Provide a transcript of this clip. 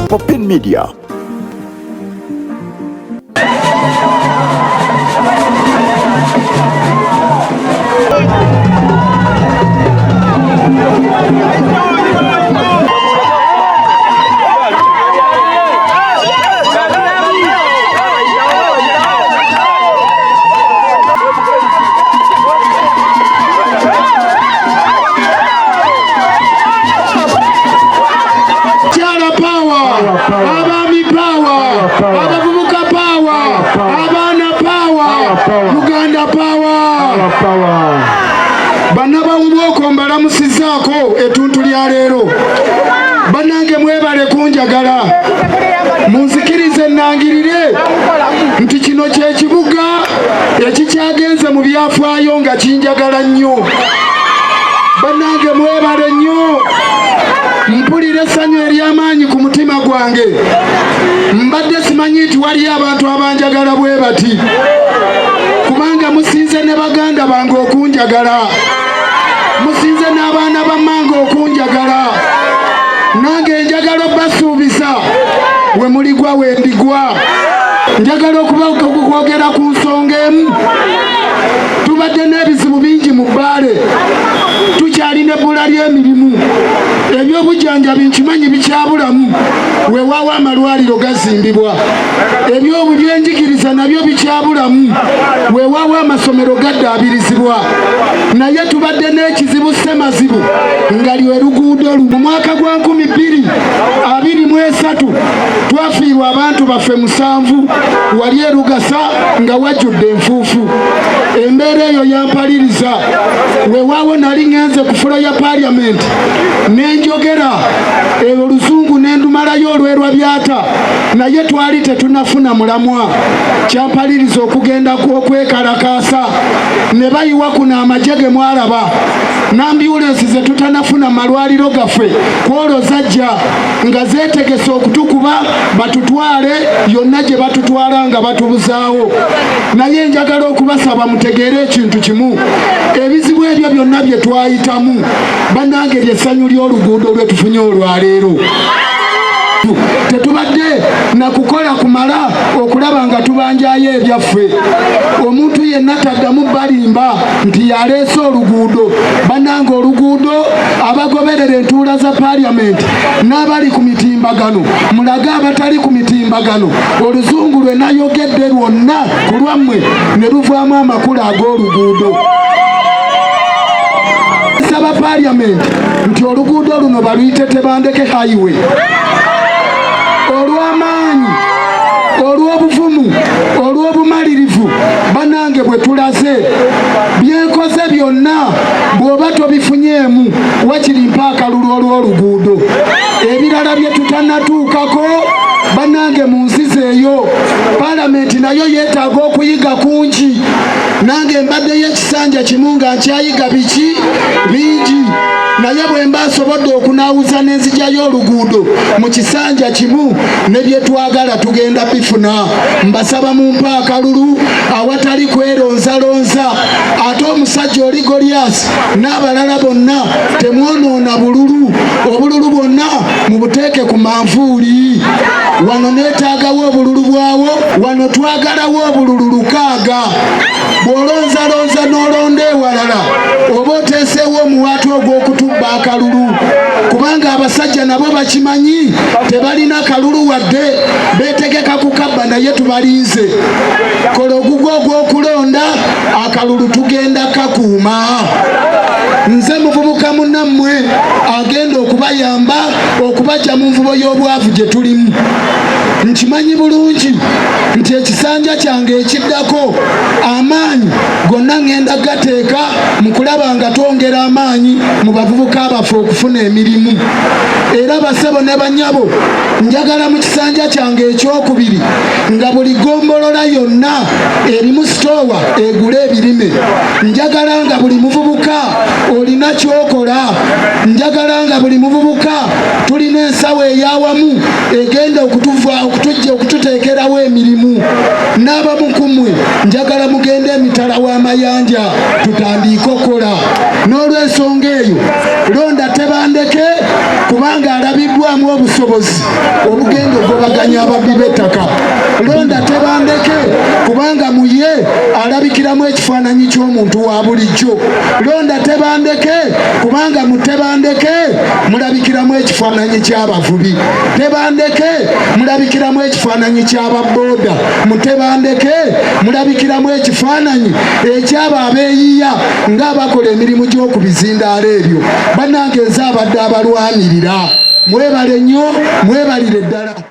Popin Media. Abami power, abavubuka power, abaana power, Uganda power. Banaba ubwoko mbalamusizaako etuntu lya leero. Bannange mwebale kunjagala. Munzikirize nnangirire nti kino kye kibuga ekikyagenze mu byafaayo nga kinjagala nnyo. Bannange mwebale nnyo. Mpulira essanyu ery'amaanyi ku mutima gwange. Mbadde simanyi nti waliyo abantu abanjagala bwe bati, kubanga musinze ne baganda bange okunjagala, musinze n'abaana bammange okunjagala. Nange njagala obbasuubiza we muligwa we ndigwa. Njagala okwogera ku nsonga emu. Tubadde n'ebizibu bingi mu bbaale, tukyalina ebbula ly'emirimu. Ebyobujjanjabi nkimanyi bikyabulamu, weewaawo amalwaliro gazimbibwa. Ebyobyenjigiriza nabyo bikyabulamu, weewaawo amasomero gaddaabirizibwa. Naye tubadde n'ekizibu ssemazibu nga lwe luguudo lu. Mu mwaka gwa 2023 twafiirwa abantu baffe 7 wali e Lugasa nga wajjudde enfuufu. Embeera eyo yampaliriza. Weewaawo nali ngenze ku fulo ya Parliament nenjogera oluzungu nendumalayo olwerwa byata, naye twali tetunafuna mulamwa. Kyampaliriza okugenda okwekalakaasa ne bayiwa kuno amagye ge mwalaba, n'ambyulensi ze tutanafuna malwaliro gaffe kwolwo zajja nga zeetegese okutukuba batutwale yonna gye batutwala nga batubuzaawo. Naye njagala okubasaba mutegeere ekintu kimu, ebizibu ebyo byonna bye twayitamu bannange lyessanyu ly'oluguudo lwe tufunye olwaleero. Tetubadde na kukola kumala okulaba nga tubanjayo ebyaffe. Omuntu yenna taddamu balimba nti yaleese oluguudo. Bannange oluguudo abagoberera entuula za Parliament n'abali ku mitimbagano mulage abatali ku mitimbagano oluzungu lwe nayogedde lwonna ku lwammwe ne luvaamu amakulu ag'oluguudo. Saba Parliament nti oluguudo luno baluyite Tebandeke highway. Olw'amaanyi, olw'obuvumu, olw'obumalirivu bannange bwe tulaze byenkoze byonna bw'oba tobifunyeemu wakiri mpa akalulu olw'oluguudo. Ebirala bye tutanatuukako bannange mu nzize eyo. Parliament nayo yeetaaga okuyiga kungi. Nange mbaddeyo ekisanja kimu nga nkyayiga biki bingi, naye bwe mba nsobodde okunaawuza n'enzijayo oluguudo mu kisanja kimu ne bye twagala tugenda bifuna. Mbasaba mumpa akalulu awatali kweronzalonza. Ate omusajja oli Goliath n'abalala bonna temwonoona bululu. Obululu bwonna mubuteeke ku manvuuli. Wano neetaagawo obululu bwawo, wano twagalawo obululu 6. Bw'olonzalonza n'olonda ewalala oba oteeseewo omuwaatu ogw'okutubba akalulu, kubanga abasajja nabo bakimanyi tebalina kalulu wadde beetegeka kukabba naye tubalinze. Kola ogugwo ogw'okulonda akalulu tugenda kakuuma. Nze muvubuka munnammwe agenda okubayamba okubajja mu nvubo y'obwavu gye tulimu. Nkimanyi bulungi nti ekisanja kyange ekiddako amaanyi gonna ngenda gateeka mu kulaba nga twongera amaanyi mu bavubuka baffe okufuna emirimu. Era basebo ne banyabo njagala mu kisanja kyange ekyokubiri nga buli gombolola yonna erimu sitowa egula ebirime. Njagala nga buli muvubuka olina kyokola. Njagala nga buli muvubuka tulina ensawo ey'awamu egenda okututeekerawo emirimu. N'abamu ku mmwe njagala mugende emitala w'amayanja tutandike okola. N'olw'ensonga eyo londa Tebandeke waliwo obusobozi obugenda ogobaganya ababbi b'ettaka. Londa Tebandeke kubanga muye alabikiramu ekifaananyi ky'omuntu wa bulijjo. Londa Tebandeke kubanga mu Tebandeke mulabikiramu ekifaananyi ky'abavubi. Tebandeke mulabikiramu ekifaananyi ky'ababooda. Mu Tebandeke mulabikiramu ekifaananyi eky'abo abeeyiya ng'abakola emirimu gy'okubizindaala ebyo. Bannange nze abadde abalwanirira. Mwebale nnyo, mwebalire ddala.